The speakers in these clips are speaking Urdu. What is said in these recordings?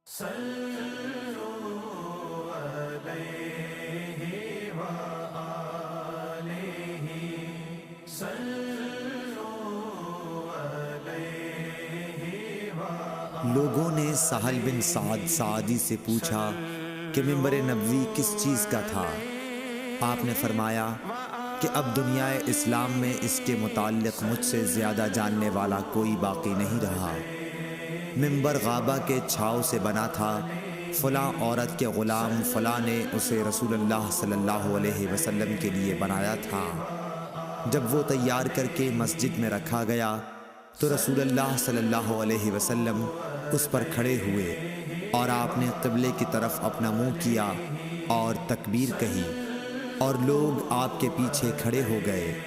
صلوا علیہ وآلہ صلوا علیہ وآلہ۔ لوگوں نے سہل بن سعد سعدی سے پوچھا کہ منبر نبوی کس چیز کا تھا؟ آپ نے فرمایا کہ اب دنیا اسلام میں اس کے متعلق مجھ سے زیادہ جاننے والا کوئی باقی نہیں رہا۔ منبر غابہ کے چھاؤ سے بنا تھا، فلاں عورت کے غلام فلاں نے اسے رسول اللہ صلی اللہ علیہ وسلم کے لیے بنایا تھا۔ جب وہ تیار کر کے مسجد میں رکھا گیا تو رسول اللہ صلی اللہ علیہ وسلم اس پر کھڑے ہوئے اور آپ نے قبلے کی طرف اپنا منہ کیا اور تکبیر کہی اور لوگ آپ کے پیچھے کھڑے ہو گئے۔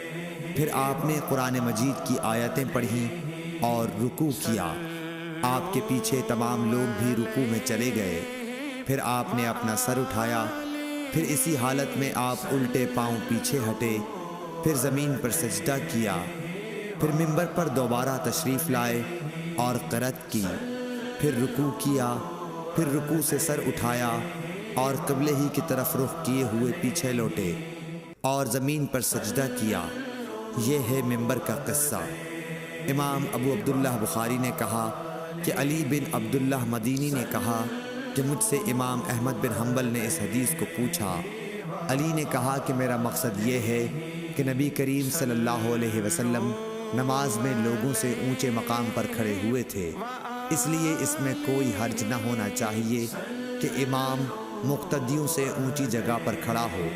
پھر آپ نے قرآن مجید کی آیتیں پڑھیں اور رکوع کیا۔ آپ کے پیچھے تمام لوگ بھی رکوع میں چلے گئے۔ پھر آپ نے اپنا سر اٹھایا، پھر اسی حالت میں آپ الٹے پاؤں پیچھے ہٹے، پھر زمین پر سجدہ کیا، پھر منبر پر دوبارہ تشریف لائے اور قرأت کی، پھر رکوع کیا، پھر رکوع سے سر اٹھایا اور قبلے ہی کی طرف رخ کیے ہوئے پیچھے لوٹے اور زمین پر سجدہ کیا۔ یہ ہے منبر کا قصہ۔ امام ابو عبداللہ بخاری نے کہا کہ علی بن عبداللہ مدینی نے کہا کہ مجھ سے امام احمد بن حنبل نے اس حدیث کو پوچھا۔ علی نے کہا کہ میرا مقصد یہ ہے کہ نبی کریم صلی اللہ علیہ وسلم نماز میں لوگوں سے اونچے مقام پر کھڑے ہوئے تھے، اس لیے اس میں کوئی حرج نہ ہونا چاہیے کہ امام مقتدیوں سے اونچی جگہ پر کھڑا ہو۔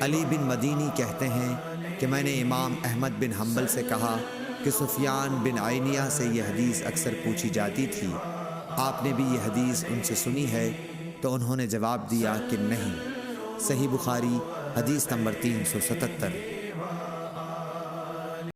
علی بن مدینی کہتے ہیں کہ میں نے امام احمد بن حنبل سے کہا کہ سفیان بن عینیہ سے یہ حدیث اکثر پوچھی جاتی تھی، آپ نے بھی یہ حدیث ان سے سنی ہے؟ تو انہوں نے جواب دیا کہ نہیں۔ صحیح بخاری حدیث نمبر 377۔